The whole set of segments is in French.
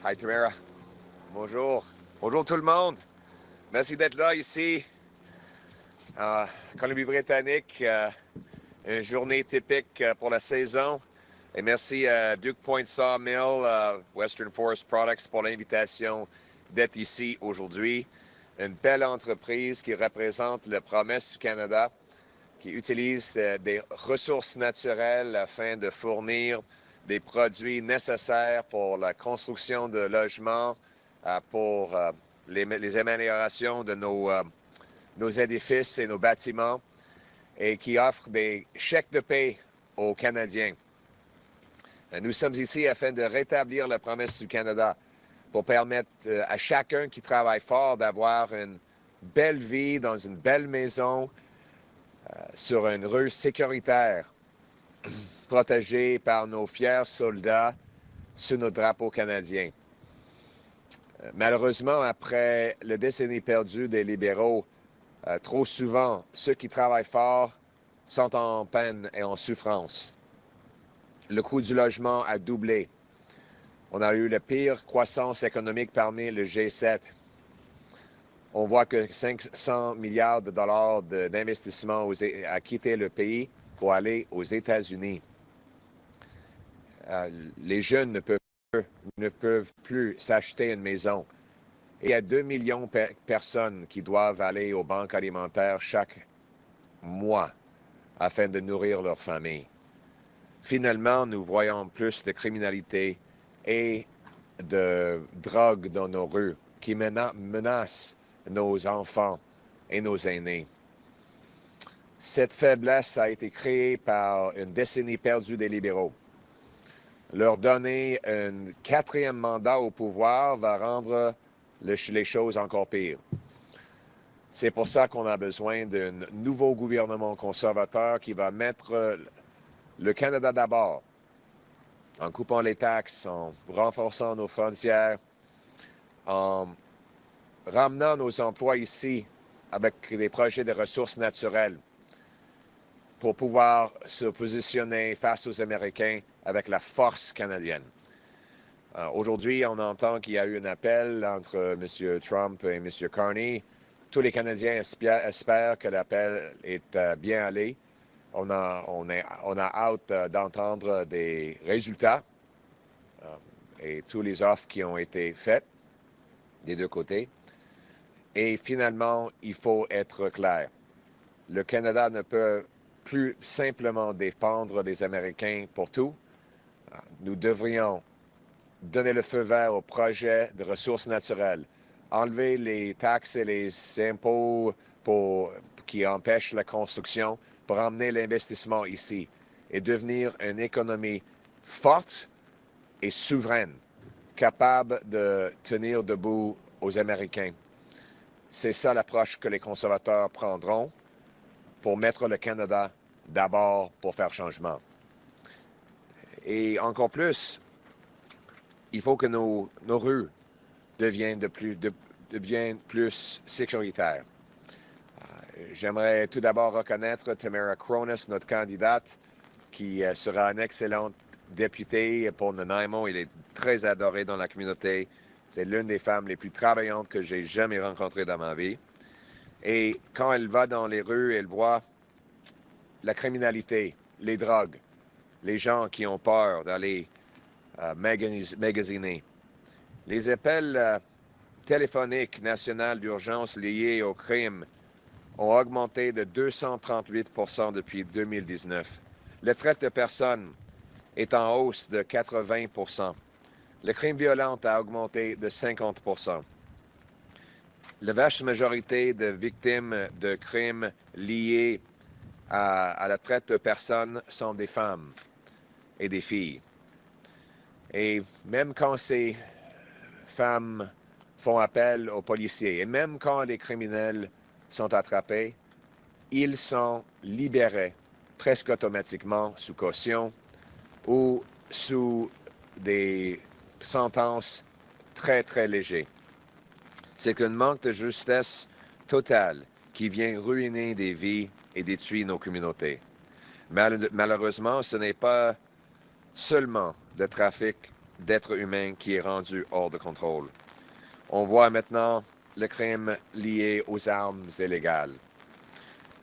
Hi Tamara. Bonjour. Bonjour tout le monde. Merci d'être là ici en Colombie-Britannique. Une journée typique pour la saison. Et merci à Duke Point Sawmill, Western Forest Products pour l'invitation d'être ici aujourd'hui. Une belle entreprise qui représente la promesse du Canada, qui utilise des ressources naturelles afin de fournir des produits nécessaires pour la construction de logements, pour les améliorations de nos édifices et nos bâtiments, et qui offre des chèques de paie aux Canadiens. Nous sommes ici afin de rétablir la promesse du Canada pour permettre à chacun qui travaille fort d'avoir une belle vie dans une belle maison, sur une rue sécuritaire, protégée par nos fiers soldats sous nos drapeaux canadiens. Malheureusement, après la décennie perdue des libéraux, trop souvent, ceux qui travaillent fort sont en peine et en souffrance. Le coût du logement a doublé. On a eu la pire croissance économique parmi le G7. On voit que 500 milliards de dollars d'investissement a quitté le pays pour aller aux États-Unis. Les jeunes ne peuvent plus s'acheter une maison. Et il y a 2 millions de personnes qui doivent aller aux banques alimentaires chaque mois afin de nourrir leur famille. Finalement, nous voyons plus de criminalité et de drogue dans nos rues qui menacent nos enfants et nos aînés. Cette faiblesse a été créée par une décennie perdue des libéraux. Leur donner un 4e mandat au pouvoir va rendre les choses encore pires. C'est pour ça qu'on a besoin d'un nouveau gouvernement conservateur qui va mettre le Canada d'abord, en coupant les taxes, en renforçant nos frontières, en ramenant nos emplois ici avec des projets de ressources naturelles pour pouvoir se positionner face aux Américains avec la force canadienne. Aujourd'hui, on entend qu'il y a eu un appel entre M. Trump et M. Carney. Tous les Canadiens espèrent que l'appel est bien allé. On a hâte d'entendre des résultats et tous les offres qui ont été faites des deux côtés. Et finalement, il faut être clair. Le Canada ne peut plus simplement dépendre des Américains pour tout. Nous devrions donner le feu vert au projet de ressources naturelles, enlever les taxes et les impôts qui empêchent la construction pour emmener l'investissement ici et devenir une économie forte et souveraine, capable de tenir debout aux Américains. C'est ça l'approche que les conservateurs prendront pour mettre le Canada d'abord pour faire changement. Et encore plus, il faut que nos rues deviennent plus sécuritaires. J'aimerais tout d'abord reconnaître Tamara Cronus, notre candidate, qui sera un excellent député pour Nanaimo. Il est très adoré dans la communauté. C'est l'une des femmes les plus travaillantes que j'ai jamais rencontrées dans ma vie. Et quand elle va dans les rues, elle voit la criminalité, les drogues, les gens qui ont peur d'aller magasiner. Les appels téléphoniques nationaux d'urgence liés au crime ont augmenté de 238 % depuis 2019. Le traite de personnes est en hausse de 80 %. Le crime violent a augmenté de 50 %. La vaste majorité de victimes de crimes liés à la traite de personnes sont des femmes et des filles. Et même quand ces femmes font appel aux policiers, et même quand les criminels sont attrapés, ils sont libérés presque automatiquement sous caution ou sous des sentences très, très légères. C'est un manque de justesse totale qui vient ruiner des vies et détruire nos communautés. Malheureusement, ce n'est pas seulement le trafic d'êtres humains qui est rendu hors de contrôle. On voit maintenant le crime lié aux armes illégales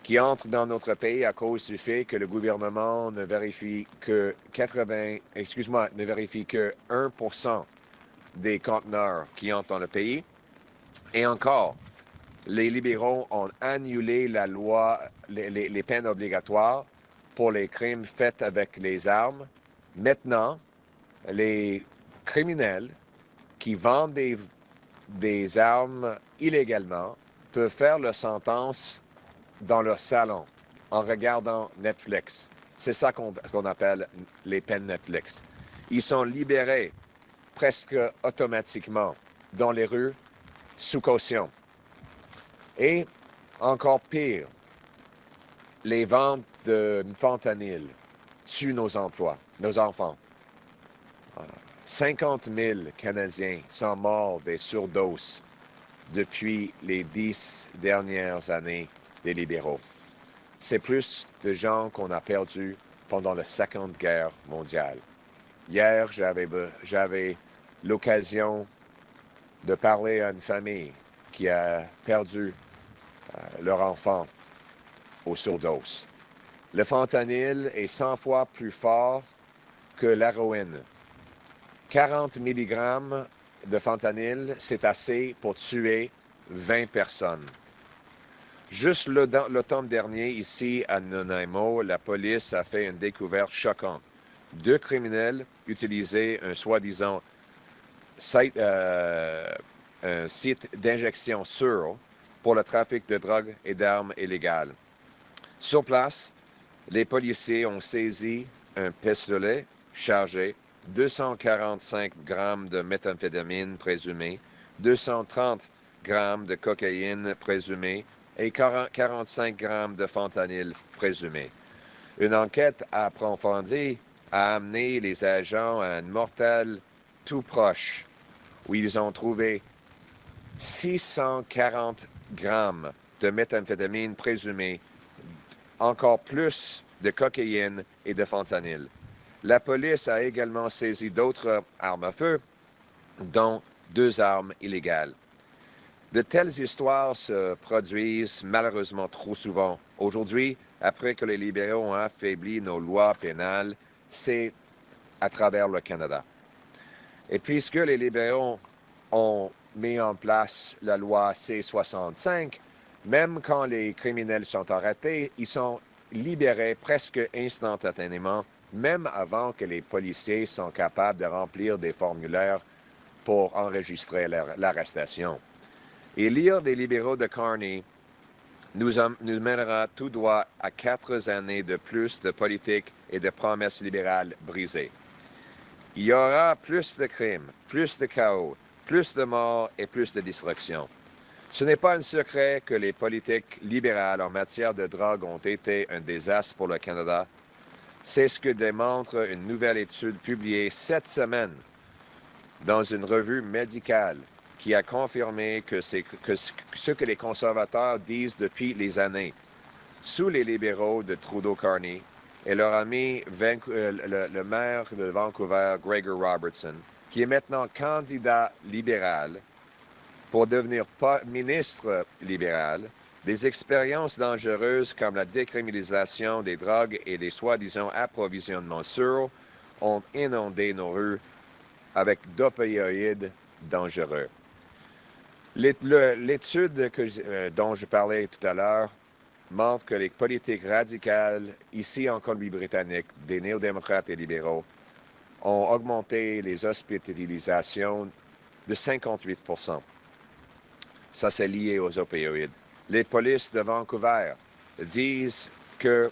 qui entrent dans notre pays à cause du fait que le gouvernement ne vérifie que 1% des conteneurs qui entrent dans le pays. Et encore, les libéraux ont annulé la loi, les peines obligatoires pour les crimes faits avec les armes. Maintenant, les criminels qui vendent des armes illégalement peuvent faire leur sentence dans leur salon en regardant Netflix. C'est ça qu'on appelle les peines Netflix. Ils sont libérés presque automatiquement dans les rues sous caution. Et encore pire, les ventes de fentanyl tuent nos emplois, nos enfants. 50 000 Canadiens sont morts des surdoses depuis les 10 dernières années des libéraux. C'est plus de gens qu'on a perdus pendant la Seconde Guerre mondiale. Hier, j'avais l'occasion de parler à une famille qui a perdu leur enfant aux surdoses. Le fentanyl est 100 fois plus fort que l'héroïne. 40 mg de fentanyl, c'est assez pour tuer 20 personnes. Juste l'automne dernier, ici à Nanaimo, la police a fait une découverte choquante. 2 criminels utilisaient un soi-disant un site d'injection sûr pour le trafic de drogue et d'armes illégales. Sur place, les policiers ont saisi un pistolet chargé, 245 grammes de méthamphétamine présumée, 230 grammes de cocaïne présumée et 45 grammes de fentanyl présumé. Une enquête approfondie a amené les agents à un mortel tout proche, où ils ont trouvé 640 grammes de méthamphétamine présumée, encore plus de cocaïne et de fentanyl. La police a également saisi d'autres armes à feu, dont 2 armes illégales. De telles histoires se produisent malheureusement trop souvent. Aujourd'hui, après que les libéraux ont affaibli nos lois pénales, c'est à travers le Canada. Et puisque les libéraux ont mis en place la loi C-65, même quand les criminels sont arrêtés, ils sont libérés presque instantanément, même avant que les policiers sont capables de remplir des formulaires pour enregistrer l'arrestation. Et lire des libéraux de Carney nous mènera tout droit à 4 années de plus de politique et de promesses libérales brisées. Il y aura plus de crimes, plus de chaos, plus de morts et plus de destruction. Ce n'est pas un secret que les politiques libérales en matière de drogue ont été un désastre pour le Canada. C'est ce que démontre une nouvelle étude publiée cette semaine dans une revue médicale qui a confirmé que ce que les conservateurs disent depuis les années. Sous les libéraux de Trudeau-Carney et leur ami le maire de Vancouver, Gregor Robertson, qui est maintenant candidat libéral pour devenir ministre libéral, des expériences dangereuses comme la décriminalisation des drogues et des soi-disant approvisionnements sûrs ont inondé nos rues avec d'opioïdes dangereux. L'étude dont je parlais tout à l'heure montre que les politiques radicales ici en Colombie-Britannique, des néo-démocrates et libéraux, ont augmenté les hospitalisations de 58 %. Ça, c'est lié aux opioïdes. Les polices de Vancouver disent que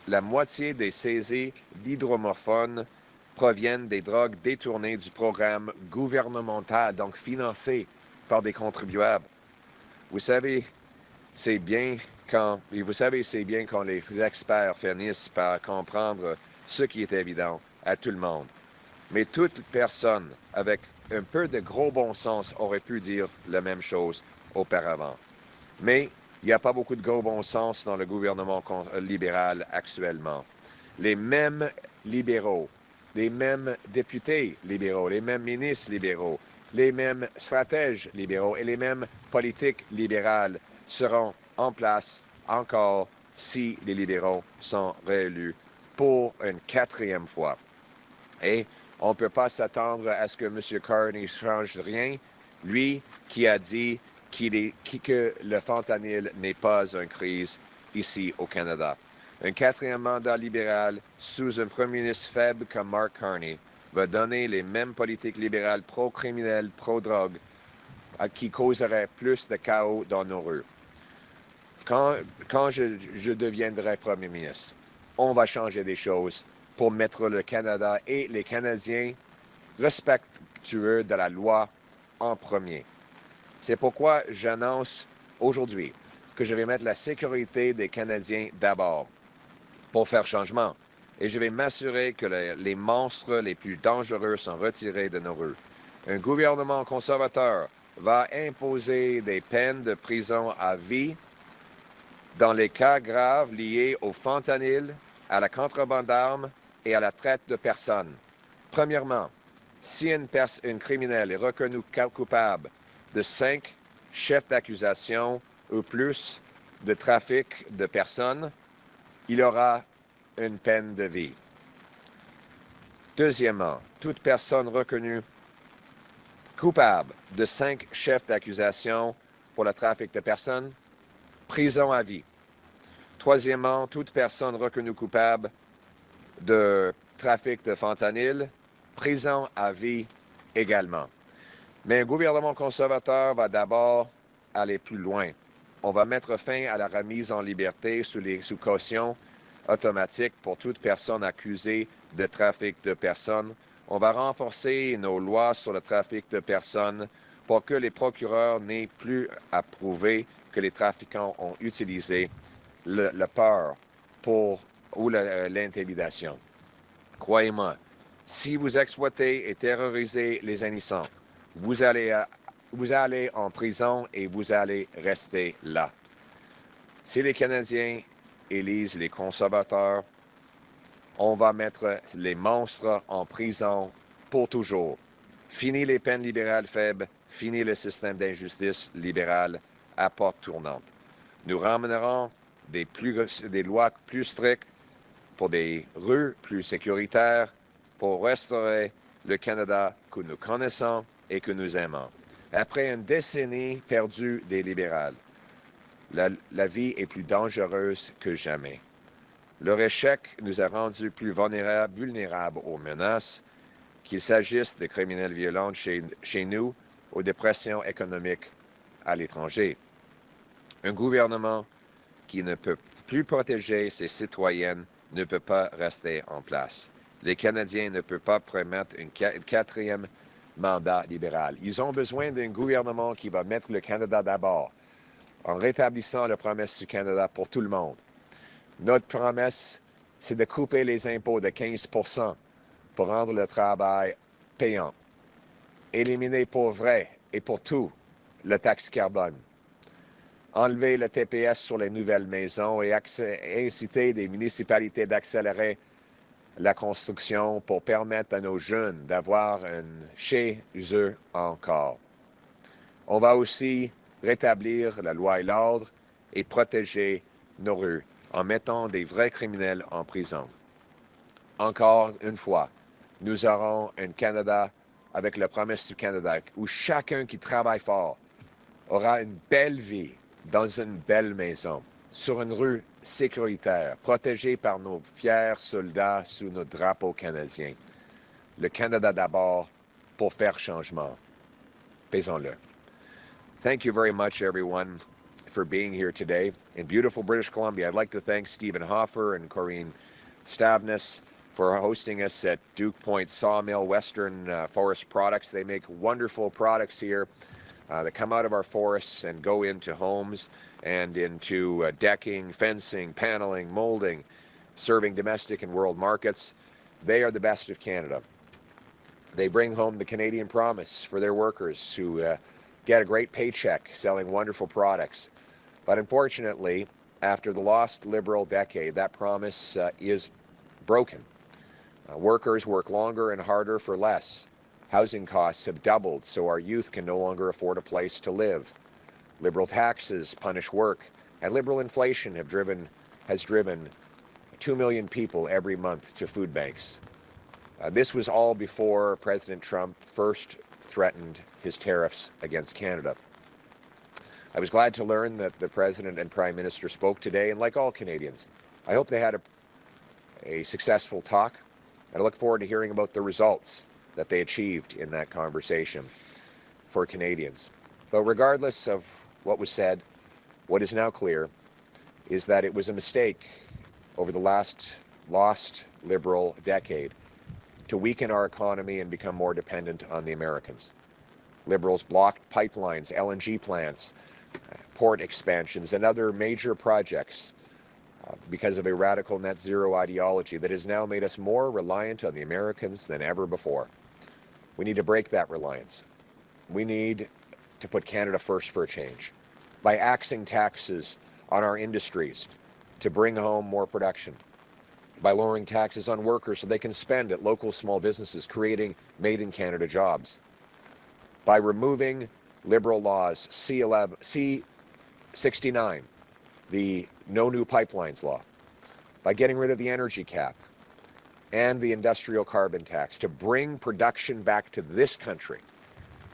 la moitié des saisies d'hydromorphone proviennent des drogues détournées du programme gouvernemental, donc financé par des contribuables. Vous savez, c'est bien quand les experts finissent par comprendre ce qui est évident à tout le monde. Mais toute personne avec un peu de gros bon sens aurait pu dire la même chose auparavant. Mais il n'y a pas beaucoup de gros bon sens dans le gouvernement libéral actuellement. Les mêmes libéraux les mêmes députés libéraux, les mêmes ministres libéraux, les mêmes stratèges libéraux et les mêmes politiques libérales seront en place encore si les libéraux sont réélus pour une quatrième fois. Et on ne peut pas s'attendre à ce que M. Carney ne change rien, lui qui a dit que le fentanyl n'est pas une crise ici au Canada. Un quatrième mandat libéral sous un premier ministre faible comme Mark Carney va donner les mêmes politiques libérales pro-criminelles, pro-drogue, qui causeraient plus de chaos dans nos rues. Quand je deviendrai premier ministre, on va changer des choses pour mettre le Canada et les Canadiens respectueux de la loi en premier. C'est pourquoi j'annonce aujourd'hui que je vais mettre la sécurité des Canadiens d'abord pour faire changement. Et je vais m'assurer que les monstres les plus dangereux sont retirés de nos rues. Un gouvernement conservateur va imposer des peines de prison à vie dans les cas graves liés au fentanyl, à la contrebande d'armes et à la traite de personnes. Premièrement, si une criminelle est reconnue coupable de 5 chefs d'accusation ou plus de trafic de personnes, il aura une peine de vie. Deuxièmement, toute personne reconnue coupable de 5 chefs d'accusation pour le trafic de personnes, prison à vie. Troisièmement, toute personne reconnue coupable de trafic de fentanyl, prison à vie également. Mais un gouvernement conservateur va d'abord aller plus loin. On va mettre fin à la remise en liberté sous caution automatique pour toute personne accusée de trafic de personnes. On va renforcer nos lois sur le trafic de personnes pour que les procureurs n'aient plus à prouver que les trafiquants ont utilisé la peur ou l'intimidation. Croyez-moi, si vous exploitez et terrorisez les innocents, vous allez en prison et vous allez rester là. Si les Canadiens élisent les conservateurs, on va mettre les monstres en prison pour toujours. Fini les peines libérales faibles, fini le système d'injustice libérale à porte tournante. Nous ramènerons des lois plus strictes pour des rues plus sécuritaires, pour restaurer le Canada que nous connaissons et que nous aimons. Après une décennie perdue des libérales, la vie est plus dangereuse que jamais. Leur échec nous a rendus plus vulnérables aux menaces, qu'il s'agisse de criminels violents chez nous ou de pressions économiques à l'étranger. Un gouvernement qui ne peut plus protéger ses citoyennes ne peut pas rester en place. Les Canadiens ne peuvent pas permettre un quatrième mandat libéral. Ils ont besoin d'un gouvernement qui va mettre le Canada d'abord, en rétablissant la promesse du Canada pour tout le monde. Notre promesse, c'est de couper les impôts de 15 % pour rendre le travail payant. Éliminer pour vrai et pour tout la taxe carbone. Enlever le TPS sur les nouvelles maisons et inciter des municipalités d'accélérer la construction pour permettre à nos jeunes d'avoir chez eux encore. On va aussi rétablir la loi et l'ordre et protéger nos rues en mettant des vrais criminels en prison. Encore une fois, nous aurons un Canada avec la promesse du Canada où chacun qui travaille fort aura une belle vie dans une belle maison, sur une rue sécuritaire, protégée par nos fiers soldats sous nos drapeaux canadiens. Le Canada d'abord pour faire changement. Faisons-le. Thank you very much, everyone, for being here today. In beautiful British Columbia, I'd like to thank Stephen Hoffer and Corrine Stavness for hosting us at Duke Point Sawmill Western Forest Products. They make wonderful products here that come out of our forests and go into homes and into decking, fencing, paneling, molding, serving domestic and world markets. They are the best of Canada. They bring home the Canadian promise for their workers who get a great paycheck selling wonderful products. But unfortunately, after the lost Liberal decade, that promise is broken. Workers work longer and harder for less. Housing costs have doubled, so our youth can no longer afford a place to live. Liberal taxes punish work, and liberal inflation has driven 2 million people every month to food banks. This was all before President Trump first threatened his tariffs against Canada. I was glad to learn that the President and Prime Minister spoke today, and like all Canadians, I hope they had a successful talk, and I look forward to hearing about the results that they achieved in that conversation for Canadians. But regardless of what was said, what is now clear is that it was a mistake over the lost Liberal decade to weaken our economy and become more dependent on the Americans. Liberals blocked pipelines, LNG plants, port expansions, and other major projects because of a radical net zero ideology that has now made us more reliant on the Americans than ever before. We need to break that reliance. We need to put Canada first for a change by axing taxes on our industries to bring home more production, by lowering taxes on workers so they can spend at local small businesses, creating made-in-Canada jobs, by removing Liberal laws, C-69, the No New Pipelines law, by getting rid of the energy cap and the industrial carbon tax to bring production back to this country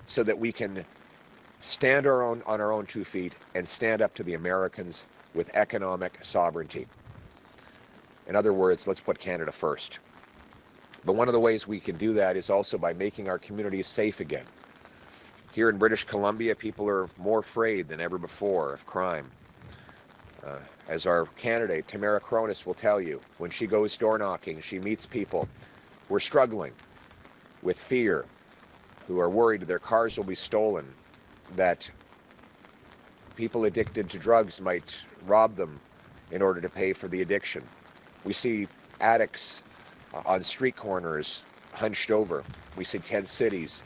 so that we can stand on our own 2 feet and stand up to the Americans with economic sovereignty. In other words, let's put Canada first. But one of the ways we can do that is also by making our communities safe again. Here in British Columbia, people are more afraid than ever before of crime. As our candidate, Tamara Cronus, will tell you, when she goes door knocking, she meets people who are struggling with fear, who are worried their cars will be stolen, that people addicted to drugs might rob them in order to pay for the addiction. We see addicts on street corners hunched over. We see tent cities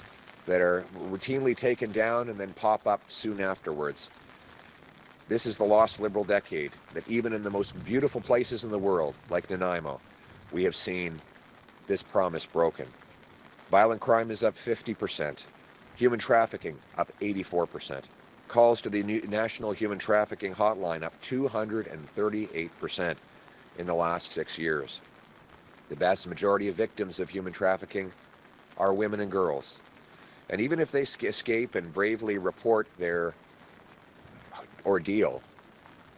that are routinely taken down and then pop up soon afterwards. This is the lost Liberal decade, that even in the most beautiful places in the world, like Nanaimo, we have seen this promise broken. Violent crime is up 50%. Human trafficking up 84%. Calls to the National Human Trafficking Hotline up 238% in the last 6 years. The vast majority of victims of human trafficking are women and girls. And even if they escape and bravely report their ordeal,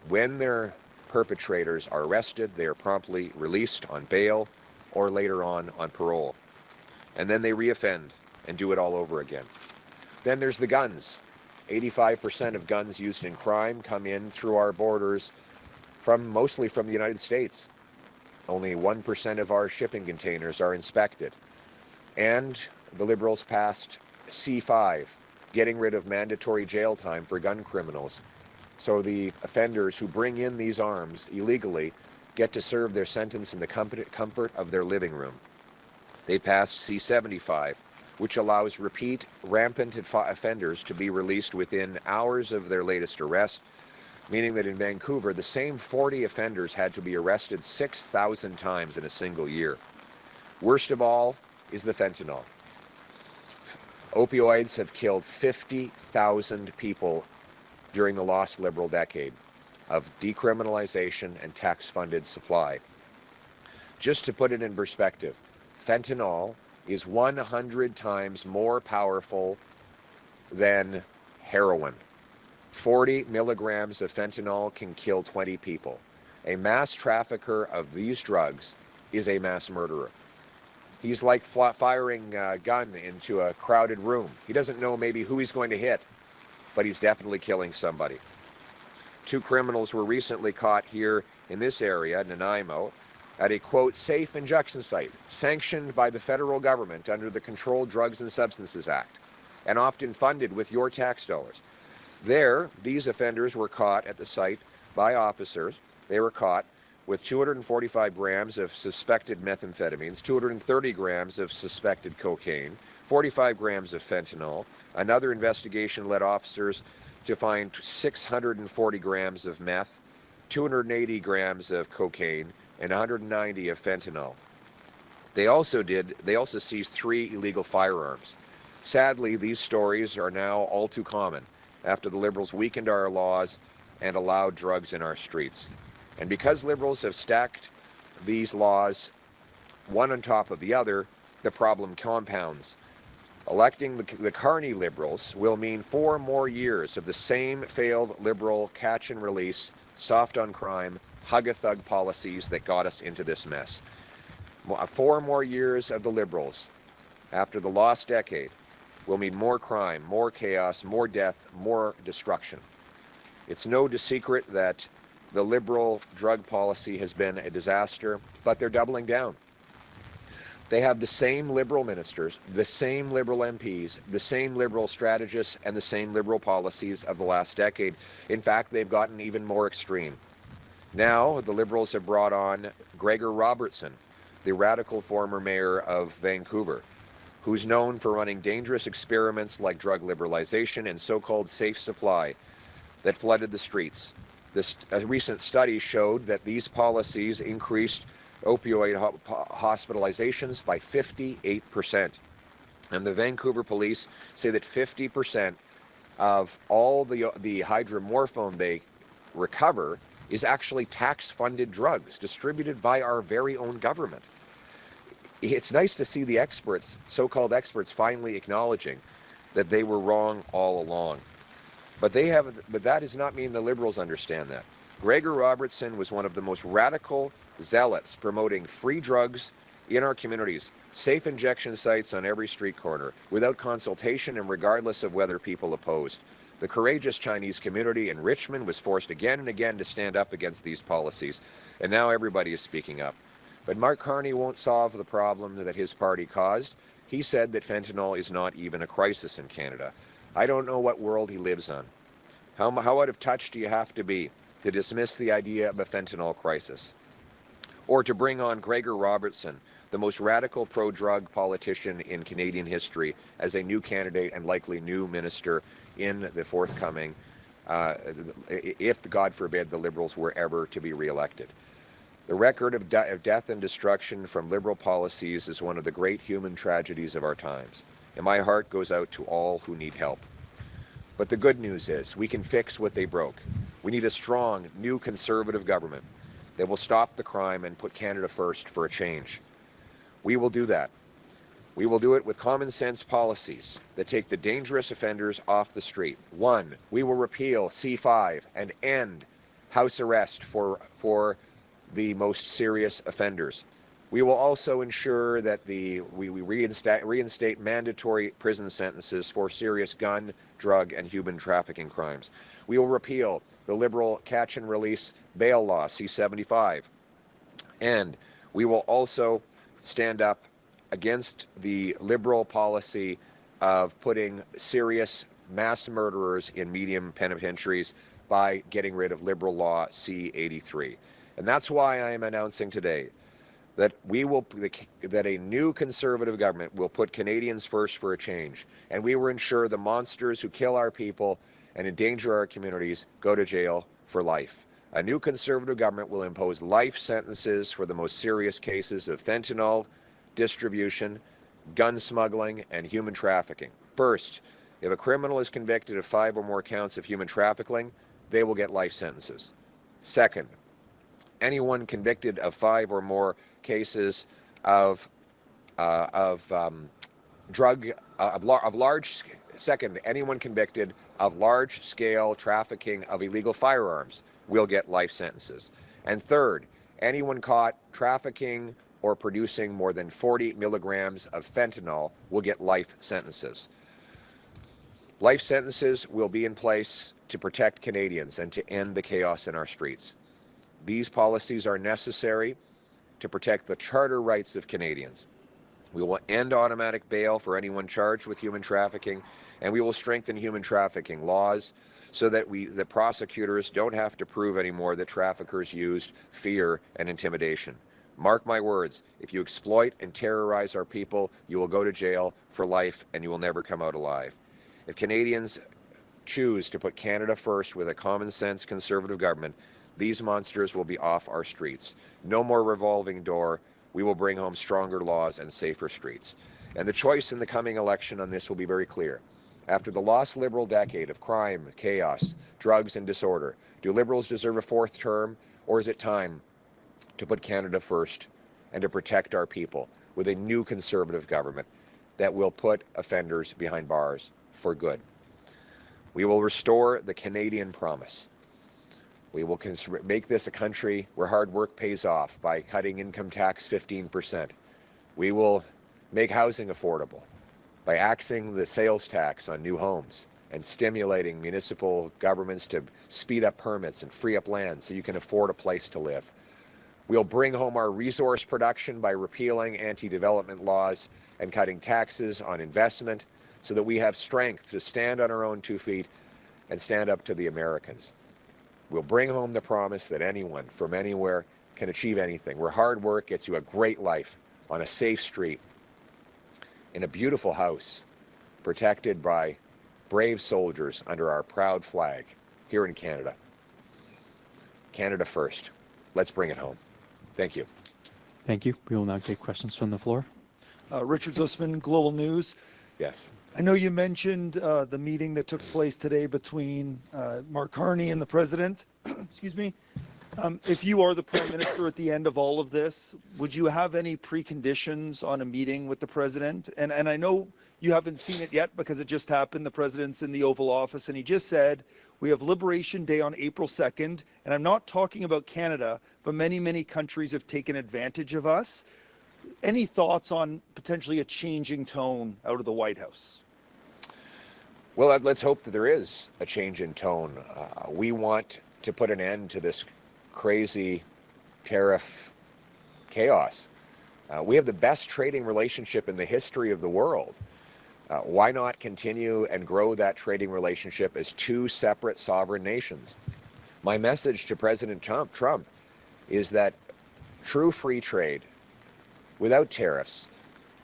when their perpetrators are arrested, they are promptly released on bail or later on parole. And then they reoffend and do it all over again. Then there's the guns. 85% of guns used in crime come in through our borders mostly from the United States. Only 1% of our shipping containers are inspected. And the Liberals passed C5, getting rid of mandatory jail time for gun criminals. So the offenders who bring in these arms illegally get to serve their sentence in the comfort of their living room. They passed C75, which allows repeat rampant offenders to be released within hours of their latest arrest, meaning that in Vancouver, the same 40 offenders had to be arrested 6,000 times in a single year. Worst of all is the fentanyl. Opioids have killed 50,000 people during the lost Liberal decade of decriminalization and tax-funded supply. Just to put it in perspective, fentanyl is 100 times more powerful than heroin. 40 milligrams of fentanyl can kill 20 people. A mass trafficker of these drugs is a mass murderer. He's like firing a gun into a crowded room. He doesn't know maybe who he's going to hit, but he's definitely killing somebody. 2 criminals were recently caught here in this area, Nanaimo, at a, quote, safe injection site sanctioned by the federal government under the Controlled Drugs and Substances Act and often funded with your tax dollars. There, these offenders were caught at the site by officers. They were caught with 245 grams of suspected methamphetamines, 230 grams of suspected cocaine, 45 grams of fentanyl. Another investigation led officers to find 640 grams of meth, 280 grams of cocaine, and 190 of fentanyl. They also seized 3 illegal firearms. Sadly, these stories are now all too common after the Liberals weakened our laws and allowed drugs in our streets. And because Liberals have stacked these laws one on top of the other, the problem compounds. Electing the Carney Liberals will mean 4 more years of the same failed Liberal catch and release, soft on crime, hug-a-thug policies that got us into this mess. 4 more years of the Liberals after the lost decade will mean more crime, more chaos, more death, more destruction. It's no secret that the Liberal drug policy has been a disaster, but they're doubling down. They have the same Liberal ministers, the same Liberal MPs, the same Liberal strategists, and the same Liberal policies of the last decade. In fact, they've gotten even more extreme. Now, the Liberals have brought on Gregor Robertson, the radical former mayor of Vancouver, who's known for running dangerous experiments like drug liberalization and so-called safe supply that flooded the streets. A recent study showed that these policies increased opioid hospitalizations by 58%. And the Vancouver police say that 50% of all the hydromorphone they recover is actually tax-funded drugs distributed by our very own government. It's nice to see the experts, so-called experts, finally acknowledging that they were wrong all along. But that does not mean the Liberals understand that. Gregor Robertson was one of the most radical zealots promoting free drugs in our communities, safe injection sites on every street corner, without consultation and regardless of whether people opposed. The courageous Chinese community in Richmond was forced again and again to stand up against these policies, and now everybody is speaking up. But Mark Carney won't solve the problem that his party caused. He said that fentanyl is not even a crisis in Canada. I don't know what world he lives on. How out of touch do you have to be to dismiss the idea of a fentanyl crisis? Or to bring on Gregor Robertson, the most radical pro-drug politician in Canadian history, as a new candidate and likely new minister in the forthcoming, if, God forbid, the Liberals were ever to be re-elected. The record of death and destruction from Liberal policies is one of the great human tragedies of our times, and my heart goes out to all who need help. But the good news is we can fix what they broke. We need a strong, new Conservative government that will stop the crime and put Canada first for a change. We will do that. We will do it with common sense policies that take the dangerous offenders off the street. 1, we will repeal C5 and end house arrest for the most serious offenders. We will also ensure that we reinstate mandatory prison sentences for serious gun, drug, and human trafficking crimes. We will repeal the Liberal catch and release bail law, C-75. And we will also stand up against the Liberal policy of putting serious mass murderers in medium penitentiaries by getting rid of Liberal law C-83. And that's why I am announcing today that a new Conservative government will put Canadians first for a change, and we will ensure the monsters who kill our people and endanger our communities go to jail for life. A new Conservative government will impose life sentences for the most serious cases of fentanyl distribution, gun smuggling, and human trafficking. First, if a criminal is convicted of 5 or more counts of human trafficking, they will get life sentences. Second, anyone convicted of 5 or more cases of anyone convicted of large-scale trafficking of illegal firearms will get life sentences. And third, anyone caught trafficking or producing more than 40 milligrams of fentanyl will get life sentences. Life sentences will be in place to protect Canadians and to end the chaos in our streets. These policies are necessary to protect the charter rights of Canadians. We will end automatic bail for anyone charged with human trafficking, and we will strengthen human trafficking laws so that the prosecutors don't have to prove anymore that traffickers used fear and intimidation. Mark my words, if you exploit and terrorize our people, you will go to jail for life and you will never come out alive. If Canadians choose to put Canada first with a common sense Conservative government, these monsters will be off our streets. No more revolving door we will bring home stronger laws and safer streets. And the choice in the coming election on this will be very clear. After the lost Liberal decade of crime, chaos, drugs, and disorder, do Liberals deserve a fourth term, or is it time to put Canada first and to protect our people with a new Conservative government that will put offenders behind bars for good? We will restore the Canadian promise. We will make this a country where hard work pays off by cutting income tax 15%. We will make housing affordable by axing the sales tax on new homes and stimulating municipal governments to speed up permits and free up land so you can afford a place to live. We'll bring home our resource production by repealing anti-development laws and cutting taxes on investment so that we have strength to stand on our own 2 feet and stand up to the Americans. We'll bring home the promise that anyone from anywhere can achieve anything, where hard work gets you a great life on a safe street, in a beautiful house, protected by brave soldiers under our proud flag here in Canada. Canada first. Let's bring it home. Thank you. Thank you. We will now take questions from the floor. Richard Zussman, Global News. Yes. I know you mentioned the meeting that took place today between Mark Carney and the President. Excuse me. If you are the Prime Minister at the end of all of this, would you have any preconditions on a meeting with the President? And I know you haven't seen it yet because it just happened. The President's in the Oval Office, and he just said, we have Liberation Day on April 2nd, and I'm not talking about Canada, but many, many countries have taken advantage of us. Any thoughts on potentially a changing tone out of the White House? Well, let's hope that there is a change in tone. We want to put an end to this crazy tariff chaos. We have the best trading relationship in the history of the world. Why not continue and grow that trading relationship as two separate sovereign nations? My message to President Trump is that true free trade without tariffs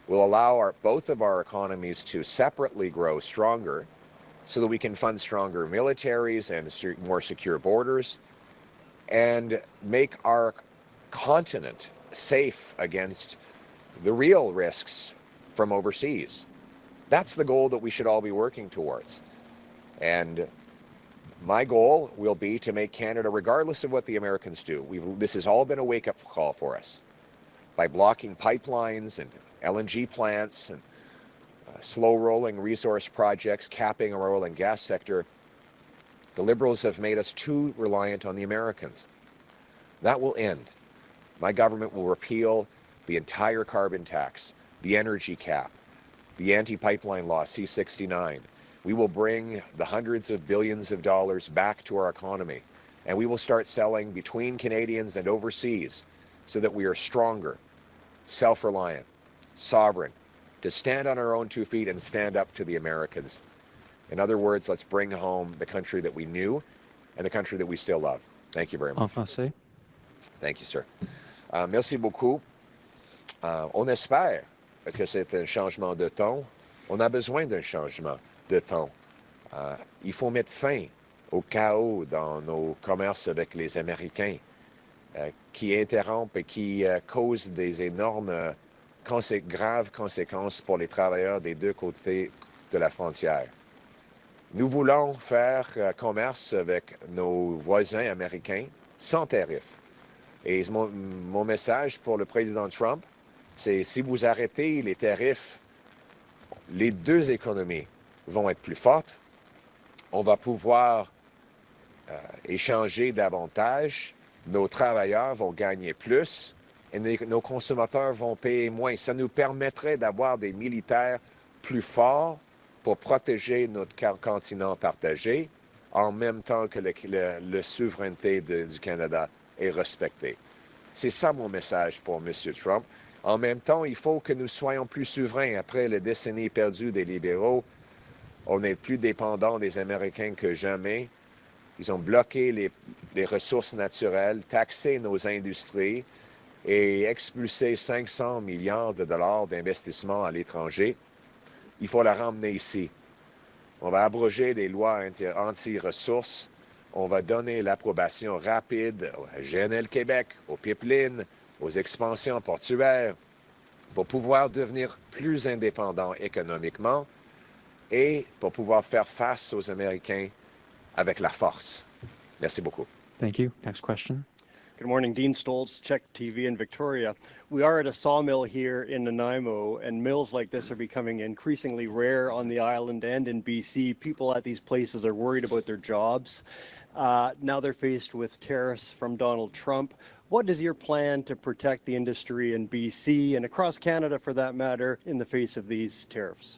will allow both of our economies to separately grow stronger so that we can fund stronger militaries and more secure borders and make our continent safe against the real risks from overseas. That's the goal that we should all be working towards. And my goal will be to make Canada, regardless of what the Americans do, this has all been a wake-up call for us. By blocking pipelines and LNG plants and slow-rolling resource projects, capping our oil and gas sector, the Liberals have made us too reliant on the Americans. That will end. My government will repeal the entire carbon tax, the energy cap, the anti-pipeline law, C-69. We will bring the hundreds of billions of dollars back to our economy, and we will start selling between Canadians and overseas so that we are stronger, self-reliant, sovereign, to stand on our own 2 feet and stand up to the Americans. In other words, let's bring home the country that we knew and the country that we still love. Thank you very much. En français. Thank you, sir. Merci beaucoup. On espère que c'est un changement de ton. On a besoin d'un changement de ton. Il faut mettre fin au chaos dans nos commerces avec les Américains qui interrompent et qui causent des énormes graves conséquences pour les travailleurs des deux côtés de la frontière. Nous voulons faire commerce avec nos voisins américains sans tarif. Et mon message pour le président Trump, c'est si vous arrêtez les tarifs, les deux économies vont être plus fortes. On va pouvoir échanger davantage. Nos travailleurs vont gagner plus et nos consommateurs vont payer moins. Ça nous permettrait d'avoir des militaires plus forts pour protéger notre continent partagé en même temps que la souveraineté du Canada est respectée. C'est ça mon message pour M. Trump. En même temps, il faut que nous soyons plus souverains. Après les décennies perdues des libéraux, on est plus dépendant des Américains que jamais. Ils ont bloqué les ressources naturelles, taxé nos industries et expulsé 500 milliards de dollars d'investissement à l'étranger. Il faut la ramener ici. On va abroger des lois anti-ressources. On va donner l'approbation rapide à GNL Québec, aux pipelines, aux expansions portuaires pour pouvoir devenir plus indépendants économiquement et pour pouvoir faire face aux Américains avec la force. Merci beaucoup. Thank you. Next question. Good morning, Dean Stoltz, Czech TV in Victoria. We are at a sawmill here in Nanaimo, and mills like this are becoming increasingly rare on the island and in BC. People at these places are worried about their jobs. Now they're faced with tariffs from Donald Trump. What is your plan to protect the industry in BC and across Canada, for that matter, in the face of these tariffs?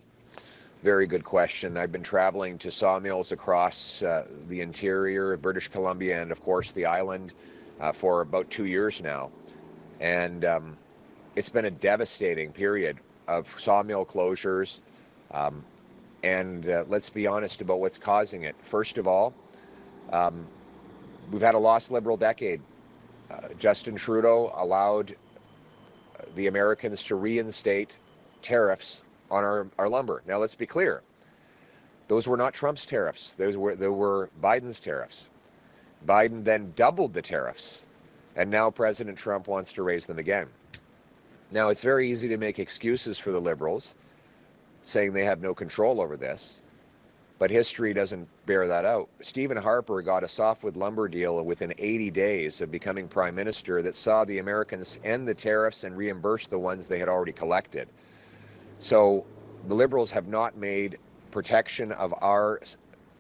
Very good question. I've been traveling to sawmills across the interior of British Columbia and, of course, the island for about 2 years now. And it's been a devastating period of sawmill closures. Let's be honest about what's causing it. First of all, we've had a lost Liberal decade. Justin Trudeau allowed the Americans to reinstate tariffs on our lumber. Now, let's be clear. Those were not Trump's tariffs. They were Biden's tariffs. Biden then doubled the tariffs, and now President Trump wants to raise them again. Now, it's very easy to make excuses for the Liberals, saying they have no control over this, but history doesn't bear that out. Stephen Harper got a softwood lumber deal within 80 days of becoming Prime Minister that saw the Americans end the tariffs and reimburse the ones they had already collected. So the Liberals have not made protection of our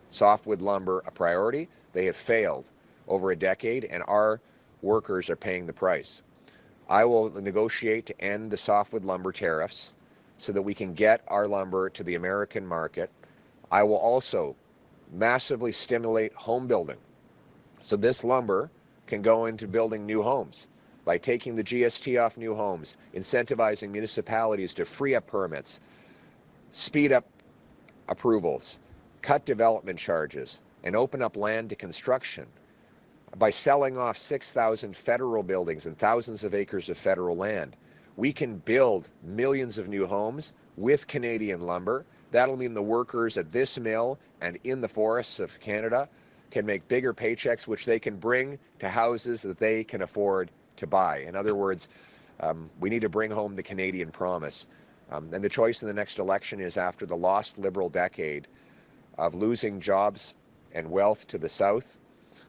softwood lumber a priority. They have failed over a decade, and our workers are paying the price. I will negotiate to end the softwood lumber tariffs so that we can get our lumber to the American market. I will also massively stimulate home building. So this lumber can go into building new homes by taking the GST off new homes, incentivizing municipalities to free up permits, speed up approvals, cut development charges, and open up land to construction. By selling off 6,000 federal buildings and thousands of acres of federal land, we can build millions of new homes with Canadian lumber. That'll mean the workers at this mill and in the forests of Canada can make bigger paychecks, which they can bring to houses that they can afford to buy. In other words, we need to bring home the Canadian promise. And the choice in the next election is, after the lost Liberal decade of losing jobs and wealth to the south,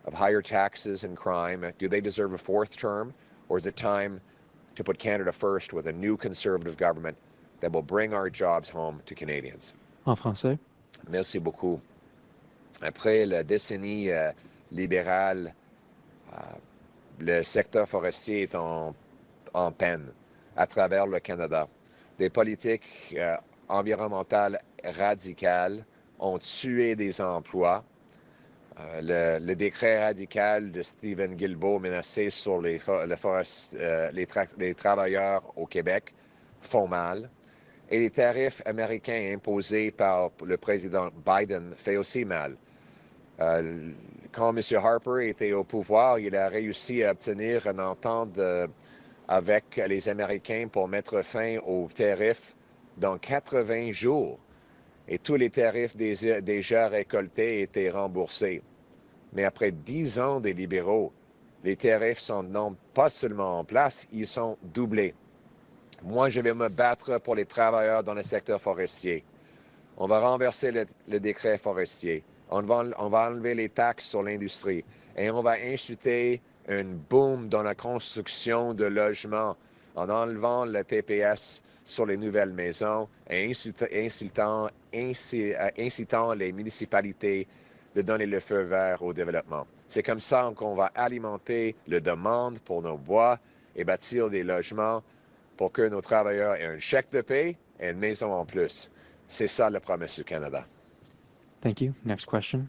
of higher taxes and crime, do they deserve a fourth term, or is it time to put Canada first with a new Conservative government that will bring our jobs home to Canadians? En français. Merci beaucoup. Après la décennie libérale, le secteur forestier est en peine à travers le Canada. Des politiques environnementales radicales ont tué des emplois. Le décret radical de Stephen Guilbeault menacé sur les travailleurs au Québec font mal. Et les tarifs américains imposés par le président Biden fait aussi mal. Quand M. Harper était au pouvoir, il a réussi à obtenir une entente avec les Américains pour mettre fin aux tarifs dans 80 jours. Et tous les tarifs déjà récoltés étaient remboursés. Mais après 10 ans des libéraux, les tarifs sont non pas seulement en place, ils sont doublés. Moi, je vais me battre pour les travailleurs dans le secteur forestier. On va renverser le décret forestier. On va enlever les taxes sur l'industrie. Et on va inciter un boom dans la construction de logements en enlevant le TPS sur les nouvelles maisons et incitant les municipalités de donner le feu vert au développement. C'est comme ça qu'on va alimenter la demande pour nos bois et bâtir des logements pour que nos travailleurs aient un chèque de paie et une maison en plus. C'est ça la promesse du Canada. Thank you. Next question.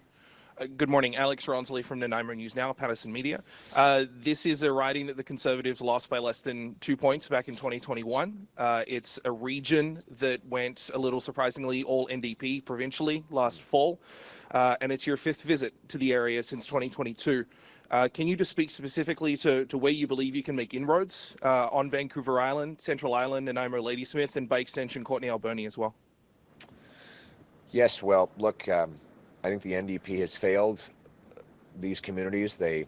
Good morning, Alex Ronsley from Nanaimo News Now, Patterson Media. This is a riding that the Conservatives lost by less than 2 points back in 2021. It's a region that went, a little surprisingly, all NDP provincially last fall, and it's your 5th visit to the area since 2022. Can you just speak specifically to where you believe you can make inroads on Vancouver Island, Central Island, Nanaimo, Ladysmith, and by extension, Courtenay Alberni as well? Yes, well, look, I think the NDP has failed these communities. They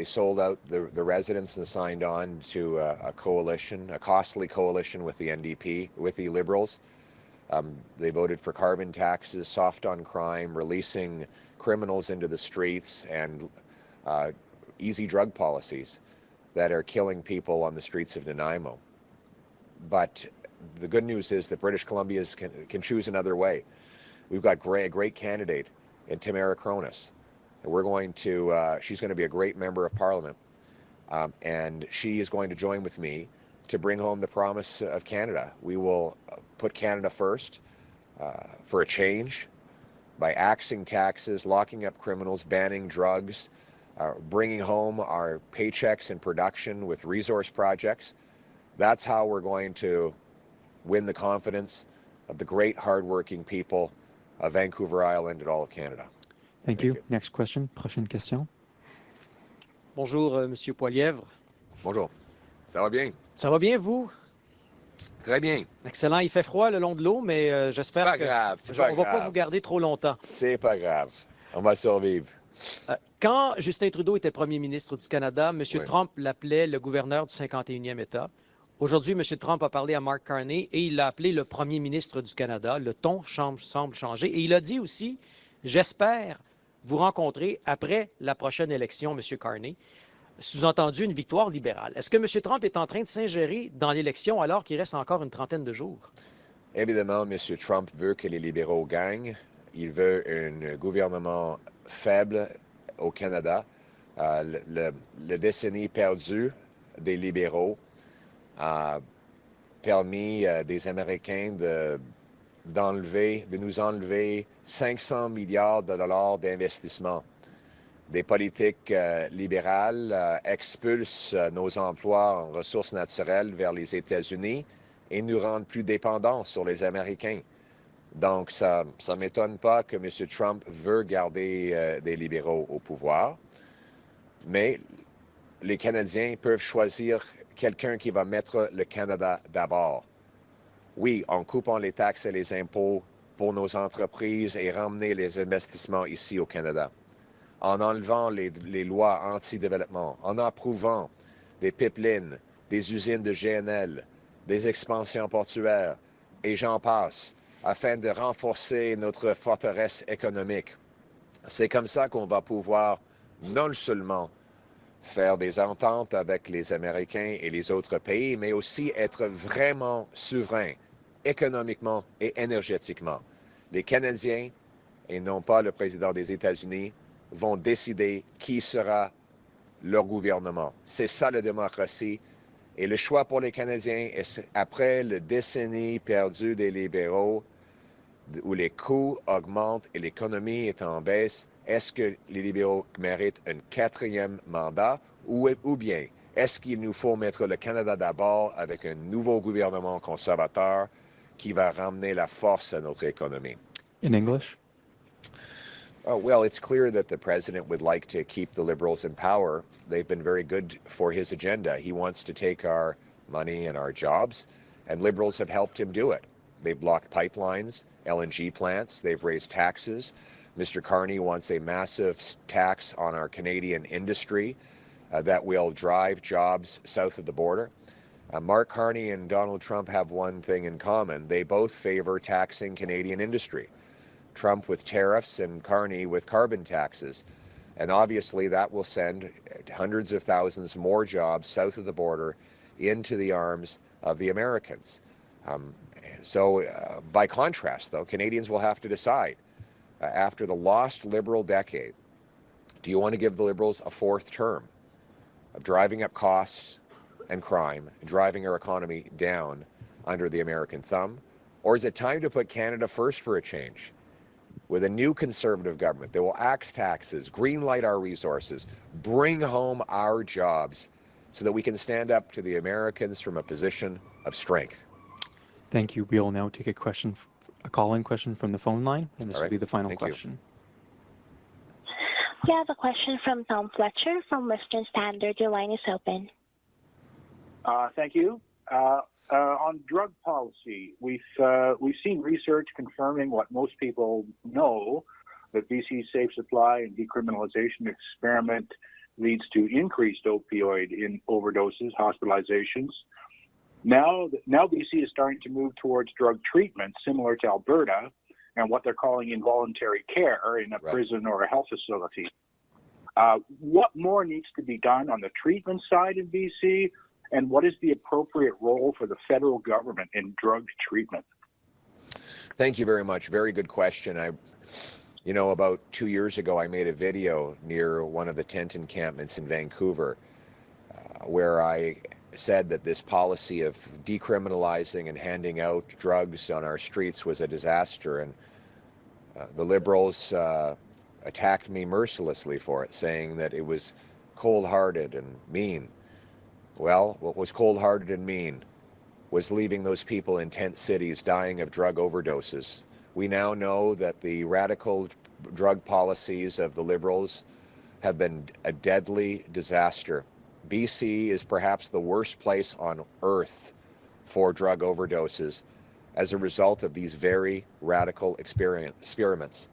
They sold out the residents and signed on to a coalition, a costly coalition with the NDP, with the Liberals. They voted for carbon taxes, soft on crime, releasing criminals into the streets, and easy drug policies that are killing people on the streets of Nanaimo. But the good news is that British Columbia can choose another way. We've got a great candidate in Tamara Cronus. We're going to, she's going to be a great member of Parliament, and she is going to join with me to bring home the promise of Canada. We will put Canada first for a change by axing taxes, locking up criminals, banning drugs, bringing home our paychecks and production with resource projects. That's how we're going to win the confidence of the great hardworking people of Vancouver Island and all of Canada. Thank you. Next question. Prochaine question. Bonjour, Monsieur Poilievre. Bonjour. Ça va bien? Ça va bien, vous? Très bien. Excellent. Il fait froid le long de l'eau, mais j'espère Pas que grave, c'est on pas ne va pas grave. vous garder trop longtemps. C'est pas grave. On va survivre. Quand Justin Trudeau était premier ministre du Canada, M. Oui. Trump l'appelait le gouverneur du 51e État. Aujourd'hui, M. Trump a parlé à Mark Carney et il l'a appelé le premier ministre du Canada. Le ton semble changer. Et il a dit aussi, j'espère vous rencontrer après la prochaine élection, M. Carney. Sous-entendu, une victoire libérale. Est-ce que M. Trump est en train de s'ingérer dans l'élection alors qu'il reste encore une trentaine de jours? Évidemment, M. Trump veut que les libéraux gagnent. Il veut un gouvernement faible au Canada. La décennie perdue des libéraux a permis des Américains de nous enlever 500 milliards de dollars d'investissement. Des politiques libérales expulsent nos emplois en ressources naturelles vers les États-Unis et nous rendent plus dépendants sur les Américains. Donc, ça ne m'étonne pas que M. Trump veut garder des libéraux au pouvoir, mais les Canadiens peuvent choisir quelqu'un qui va mettre le Canada d'abord. Oui, en coupant les taxes et les impôts pour nos entreprises et ramener les investissements ici au Canada, en enlevant les lois anti-développement, en approuvant des pipelines, des usines de GNL, des expansions portuaires, et j'en passe, afin de renforcer notre forteresse économique. C'est comme ça qu'on va pouvoir non seulement faire des ententes avec les Américains et les autres pays, mais aussi être vraiment souverain économiquement et énergétiquement. Les Canadiens, et non pas le président des États-Unis, vont décider qui sera leur gouvernement. C'est ça la démocratie. Et le choix pour les Canadiens, après la décennie perdue des libéraux, où les coûts augmentent et l'économie est en baisse, est-ce que les libéraux méritent un quatrième mandat ou bien est-ce qu'il nous faut mettre le Canada d'abord avec un nouveau gouvernement conservateur qui va ramener la force à notre économie? In English. Oh, well, it's clear that the president would like to keep the Liberals in power. They've been very good for his agenda. He wants to take our money and our jobs, and Liberals have helped him do it. They've blocked pipelines, LNG plants, they've raised taxes. Mr. Carney wants a massive tax on our Canadian industry that will drive jobs south of the border. Mark Carney and Donald Trump have one thing in common. They both favor taxing Canadian industry. Trump with tariffs and Carney with carbon taxes. And obviously that will send hundreds of thousands more jobs south of the border into the arms of the Americans. By contrast, though, Canadians will have to decide after the lost Liberal decade, do you want to give the Liberals a fourth term of driving up costs and crime, driving our economy down under the American thumb? Or is it time to put Canada first for a change? With a new Conservative government that will axe taxes, greenlight our resources, bring home our jobs so that we can stand up to the Americans from a position of strength. Thank you. We will now take a call-in question from the phone line, and this will be the final Thank question. We have a question from Tom Fletcher from Western Standard. Your line is open. Thank you. On drug policy, we've seen research confirming what most people know, that BC's safe supply and decriminalization experiment leads to increased opioid overdoses, hospitalizations. Now BC is starting to move towards drug treatment similar to Alberta and what they're calling involuntary care in a prison or a health facility. What more needs to be done on the treatment side in BC, and what is the appropriate role for the federal government in drug treatment? Thank you very much. Very good question. You know, about 2 years ago, I made a video near one of the tent encampments in Vancouver where I said that this policy of decriminalizing and handing out drugs on our streets was a disaster, and the Liberals attacked me mercilessly for it, saying that it was cold-hearted and mean. Well, what was cold-hearted and mean was leaving those people in tent cities dying of drug overdoses. We now know that the radical drug policies of the Liberals have been a deadly disaster. BC is perhaps the worst place on earth for drug overdoses as a result of these very radical experiments.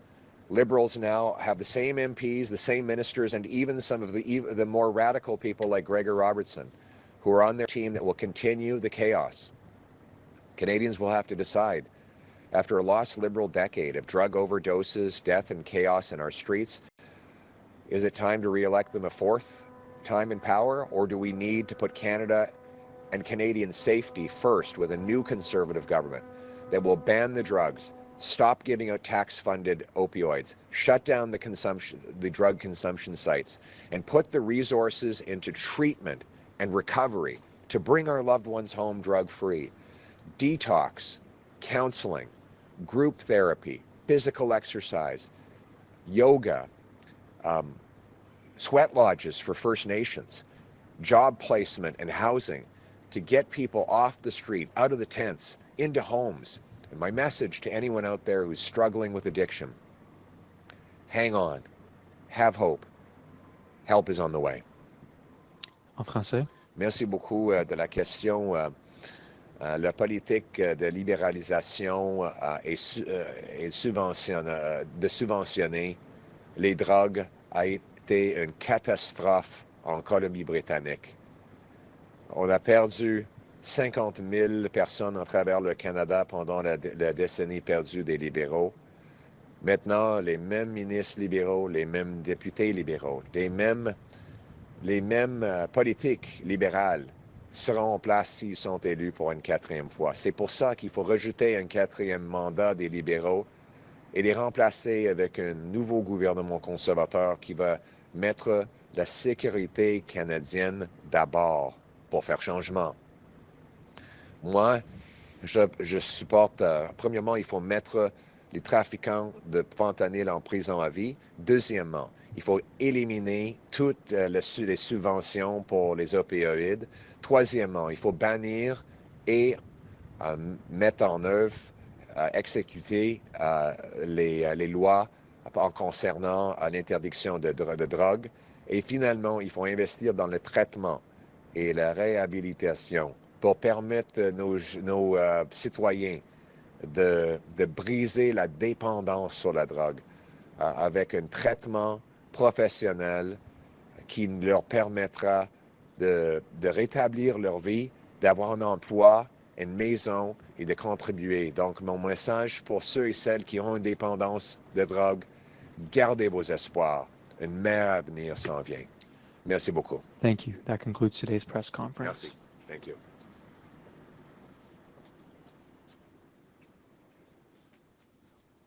Liberals now have the same MPs, the same ministers, and even some of the more radical people like Gregor Robertson, who are on their team that will continue the chaos. Canadians will have to decide. After a lost Liberal decade of drug overdoses, death, and chaos in our streets, is it time to re-elect them a fourth time in power, or do we need to put Canada and Canadian safety first with a new Conservative government that will ban the drugs, stop giving out tax-funded opioids, shut down the drug consumption sites, and put the resources into treatment and recovery to bring our loved ones home drug-free? Detox, counseling, group therapy, physical exercise, yoga, sweat lodges for First Nations, job placement and housing to get people off the street, out of the tents, into homes. And my message to anyone out there who's struggling with addiction: hang on, have hope. Help is on the way. En français. Merci beaucoup de la question. La politique de libéralisation et de subventionner les drogues a été une catastrophe en Colombie-Britannique. On a perdu 50 000 personnes à travers le Canada pendant la décennie perdue des libéraux. Maintenant, les mêmes ministres libéraux, les mêmes députés libéraux, les mêmes politiques libérales seront en place s'ils sont élus pour une quatrième fois. C'est pour ça qu'il faut rejeter un quatrième mandat des libéraux et les remplacer avec un nouveau gouvernement conservateur qui va mettre la sécurité canadienne d'abord pour faire changement. Moi, je supporte, premièrement, il faut mettre les trafiquants de fentanyl en prison à vie. Deuxièmement, il faut éliminer toutes les subventions pour les opioïdes. Troisièmement, il faut bannir et mettre en œuvre, exécuter les lois en concernant l'interdiction de drogue. Et finalement, il faut investir dans le traitement et la réhabilitation pour permettre nos citoyens de briser la dépendance sur la drogue avec un traitement professionnel qui leur permettra de rétablir leur vie, d'avoir un emploi, une maison et de contribuer. Donc, mon message pour ceux et celles qui ont une dépendance de drogue: gardez vos espoirs. Un meilleur avenir s'en vient. Merci beaucoup. Thank you. That concludes today's press conference. Merci. Thank you.